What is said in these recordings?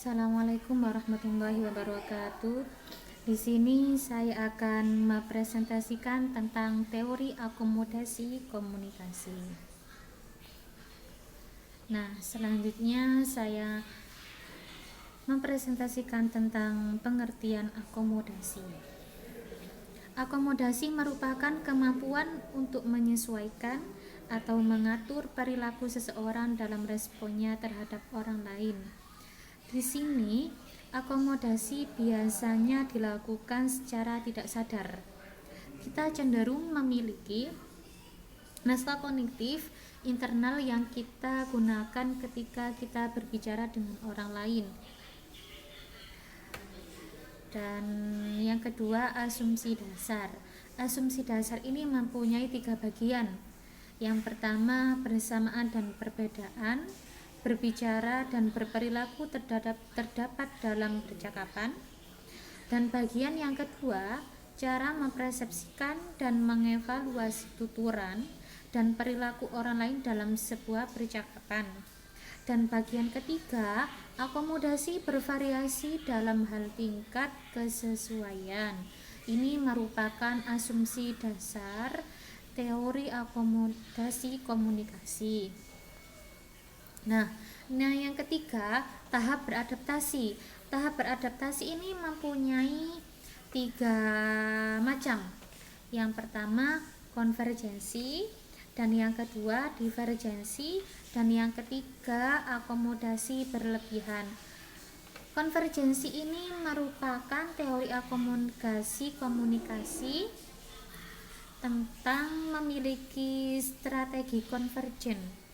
Assalamualaikum warahmatullahi wabarakatuh. Di sini saya akan mempresentasikan tentang teori akomodasi komunikasi. Nah, selanjutnya saya mempresentasikan tentang pengertian akomodasi. Akomodasi merupakan kemampuan untuk menyesuaikan atau mengatur perilaku seseorang dalam responnya terhadap orang lain. Di sini, akomodasi biasanya dilakukan secara tidak sadar. Kita cenderung memiliki naskah kognitif internal yang kita gunakan ketika kita berbicara dengan orang lain. Dan yang kedua, asumsi dasar. Asumsi dasar ini mempunyai 3 bagian. Yang pertama, persamaan dan perbedaan, berbicara dan berperilaku terdapat dalam percakapan. Dan bagian yang kedua, cara mempersepsikan dan mengevaluasi tuturan dan perilaku orang lain dalam sebuah percakapan. Dan bagian ketiga, akomodasi bervariasi dalam hal tingkat kesesuaian. Ini merupakan asumsi dasar teori akomodasi komunikasi. Nah, yang ketiga, tahap beradaptasi. Tahap beradaptasi ini mempunyai 3 macam. Yang pertama, konvergensi, dan yang kedua, divergensi, dan yang ketiga, akomodasi berlebihan. Konvergensi ini merupakan teori akomodasi komunikasi tentang memiliki strategi konvergen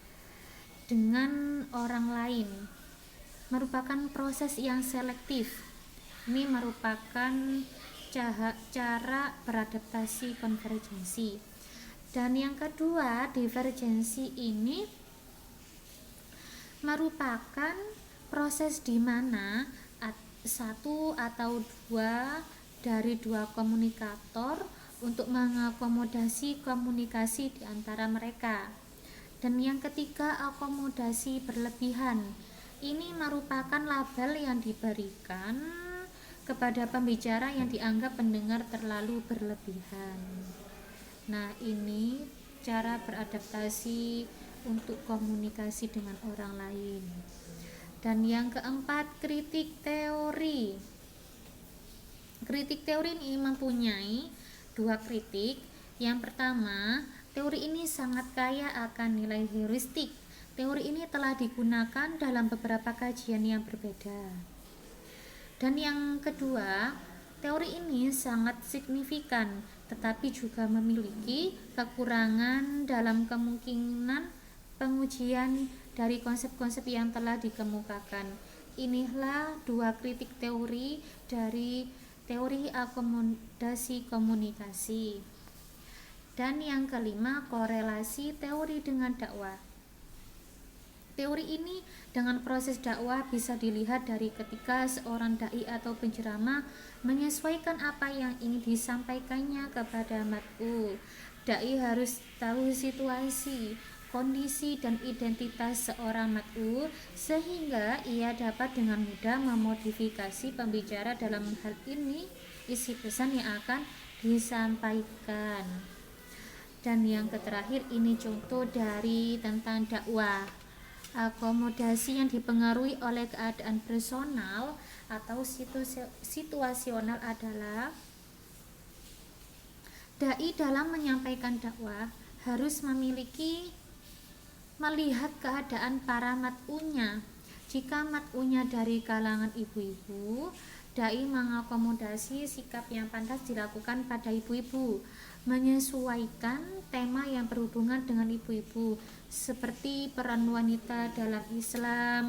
dengan orang lain, merupakan proses yang selektif. Ini merupakan cara beradaptasi konvergensi. Dan yang kedua, divergensi ini merupakan proses di mana satu atau dari dua komunikator untuk mengakomodasi komunikasi di antara mereka. Dan yang ketiga, akomodasi berlebihan. Ini merupakan label yang diberikan kepada pembicara yang dianggap pendengar terlalu berlebihan. Nah, ini cara beradaptasi untuk komunikasi dengan orang lain. Dan yang keempat, kritik teori. Kritik teori ini mempunyai 2 kritik. Yang pertama, teori ini sangat kaya akan nilai heuristik. Teori ini telah digunakan dalam beberapa kajian yang berbeda. Dan yang kedua, teori ini sangat signifikan, tetapi juga memiliki kekurangan dalam kemungkinan pengujian dari konsep-konsep yang telah dikemukakan. Inilah 2 kritik teori dari teori akomodasi komunikasi. Dan yang kelima, korelasi teori dengan dakwah. Teori ini dengan proses dakwah bisa dilihat dari ketika seorang dai atau penceramah menyesuaikan apa yang ingin disampaikannya kepada mat'u. Dai harus tahu situasi, kondisi, dan identitas seorang mat'u sehingga ia dapat dengan mudah memodifikasi pembicara dalam hal ini isi pesan yang akan disampaikan. Dan yang terakhir, ini contoh dari tentang dakwah. Akomodasi yang dipengaruhi oleh keadaan personal atau situasional adalah dai dalam menyampaikan dakwah harus melihat keadaan para mat'unya. Jika mat'unya dari kalangan ibu-ibu, dai mengakomodasi sikap yang pantas dilakukan pada ibu-ibu, menyesuaikan tema yang berhubungan dengan ibu-ibu, seperti peran wanita dalam Islam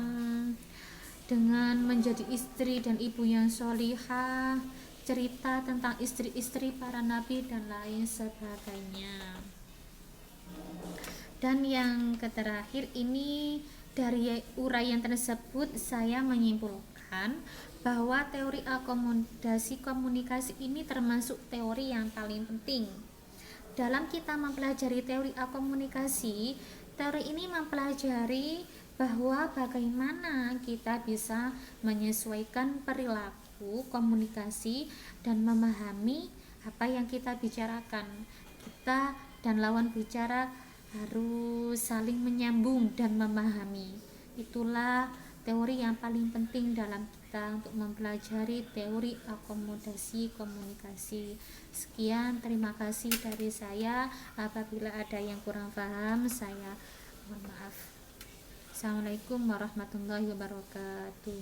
dengan menjadi istri dan ibu yang sholihah, cerita tentang istri-istri para nabi, dan lain sebagainya. Dan yang terakhir, ini dari uraian tersebut saya menyimpulkan bahwa teori akomodasi komunikasi ini termasuk teori yang paling penting. Dalam kita mempelajari teori akomunikasi, teori ini mempelajari bahwa bagaimana kita bisa menyesuaikan perilaku, komunikasi, dan memahami apa yang kita bicarakan. Kita dan lawan bicara harus saling menyambung dan memahami. Itulah teori yang paling penting dalam kita untuk mempelajari teori akomodasi komunikasi. Sekian, terima kasih dari saya. Apabila ada yang kurang paham, saya mohon maaf. Assalamualaikum warahmatullahi wabarakatuh.